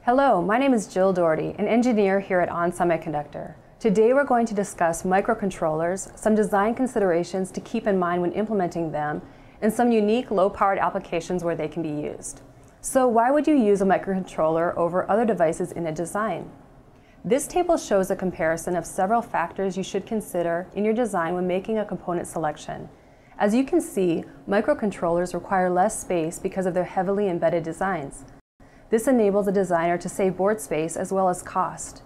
Hello, my name is Jill Doherty, an engineer here at ON Semiconductor. Today we're going to discuss microcontrollers, some design considerations to keep in mind when implementing them, and some unique low-powered applications where they can be used. So why would you use a microcontroller over other devices in a design? This table shows a comparison of several factors you should consider in your design when making a component selection. As you can see, microcontrollers require less space because of their heavily embedded designs. This enables a designer to save board space as well as cost.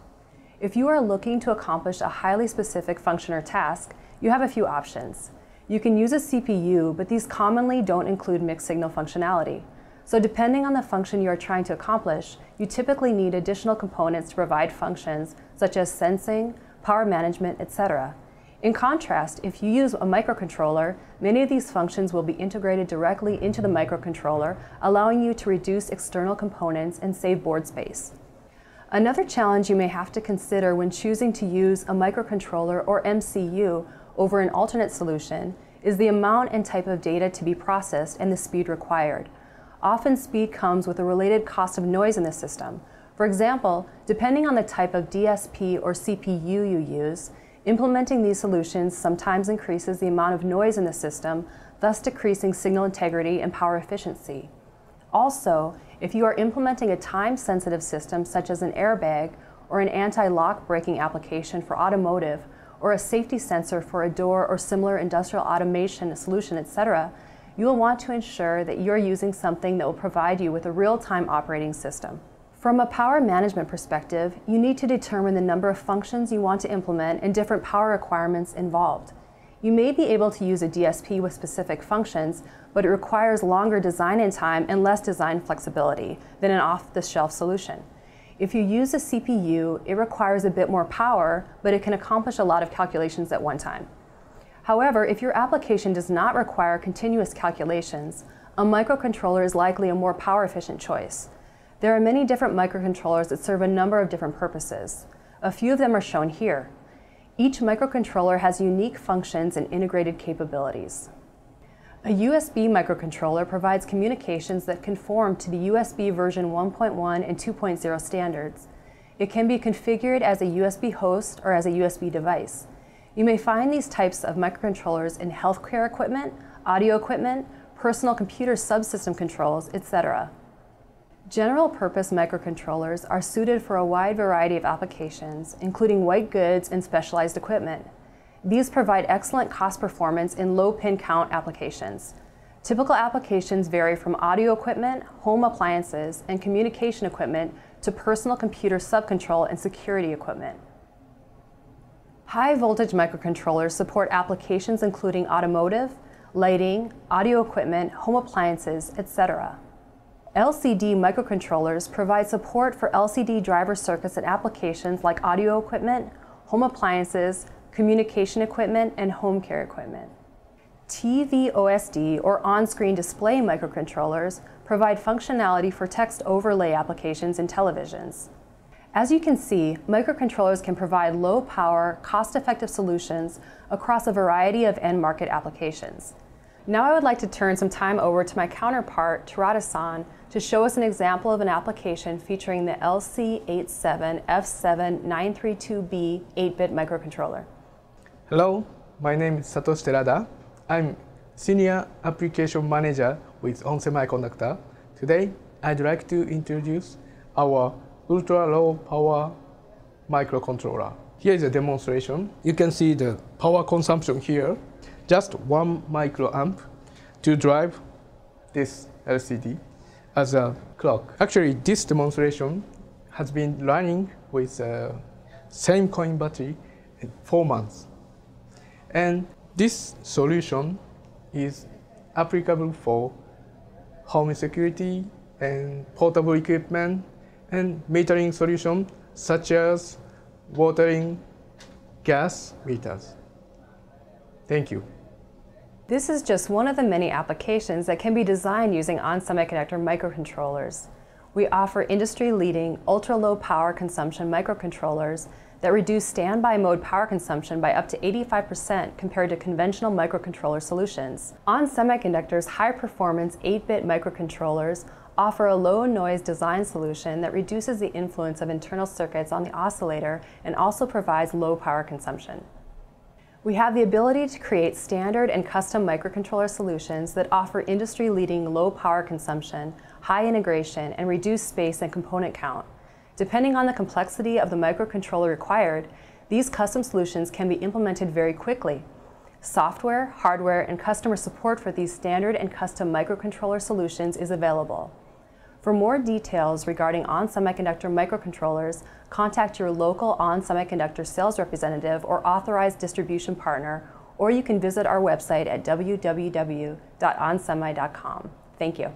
If you are looking to accomplish a highly specific function or task, you have a few options. You can use a CPU, but these commonly don't include mixed signal functionality. So depending on the function you are trying to accomplish, you typically need additional components to provide functions such as sensing, power management, etc. In contrast, if you use a microcontroller, many of these functions will be integrated directly into the microcontroller, allowing you to reduce external components and save board space. Another challenge you may have to consider when choosing to use a microcontroller or MCU over an alternate solution is the amount and type of data to be processed and the speed required. Often speed comes with a related cost of noise in the system. For example, depending on the type of DSP or CPU you use, implementing these solutions sometimes increases the amount of noise in the system, thus decreasing signal integrity and power efficiency. Also, if you are implementing a time-sensitive system such as an airbag or an anti-lock braking application for automotive, or a safety sensor for a door or similar industrial automation solution, etc., you will want to ensure that you're using something that will provide you with a real-time operating system. From a power management perspective, you need to determine the number of functions you want to implement and different power requirements involved. You may be able to use a DSP with specific functions, but it requires longer design in time and less design flexibility than an off-the-shelf solution. If you use a CPU, it requires a bit more power, but it can accomplish a lot of calculations at one time. However, if your application does not require continuous calculations, a microcontroller is likely a more power-efficient choice. There are many different microcontrollers that serve a number of different purposes. A few of them are shown here. Each microcontroller has unique functions and integrated capabilities. A USB microcontroller provides communications that conform to the USB version 1.1 and 2.0 standards. It can be configured as a USB host or as a USB device. You may find these types of microcontrollers in healthcare equipment, audio equipment, personal computer subsystem controls, etc. General-purpose microcontrollers are suited for a wide variety of applications, including white goods and specialized equipment. These provide excellent cost performance in low pin count applications. Typical applications vary from audio equipment, home appliances, and communication equipment to personal computer subcontrol and security equipment. High-voltage microcontrollers support applications including automotive, lighting, audio equipment, home appliances, etc. LCD microcontrollers provide support for LCD driver circuits and applications like audio equipment, home appliances, communication equipment, and home care equipment. TV OSD or on-screen display microcontrollers provide functionality for text overlay applications in televisions. As you can see, microcontrollers can provide low-power, cost-effective solutions across a variety of end-market applications. Now I would like to turn some time over to my counterpart, Terada-san, to show us an example of an application featuring the LC87F7932B 8-bit microcontroller. Hello, my name is Satoshi Terada. I'm Senior Application Manager with ON Semiconductor. Today, I'd like to introduce our ultra-low power microcontroller. Here is a demonstration. You can see the power consumption here. Just 1 microamp to drive this LCD as a clock. Actually, this demonstration has been running with same coin battery in 4 months. And this solution is applicable for home security and portable equipment and metering solutions such as watering gas meters. Thank you. This is just one of the many applications that can be designed using ON Semiconductor microcontrollers. We offer industry-leading, ultra-low power consumption microcontrollers that reduce standby mode power consumption by up to 85% compared to conventional microcontroller solutions. ON Semiconductor's high-performance 8-bit microcontrollers offer a low-noise design solution that reduces the influence of internal circuits on the oscillator and also provides low power consumption. We have the ability to create standard and custom microcontroller solutions that offer industry-leading low power consumption, high integration, and reduced space and component count. Depending on the complexity of the microcontroller required, these custom solutions can be implemented very quickly. Software, hardware, and customer support for these standard and custom microcontroller solutions is available. For more details regarding ON Semiconductor microcontrollers, contact your local ON Semiconductor sales representative or authorized distribution partner, or you can visit our website at www.onsemi.com. Thank you.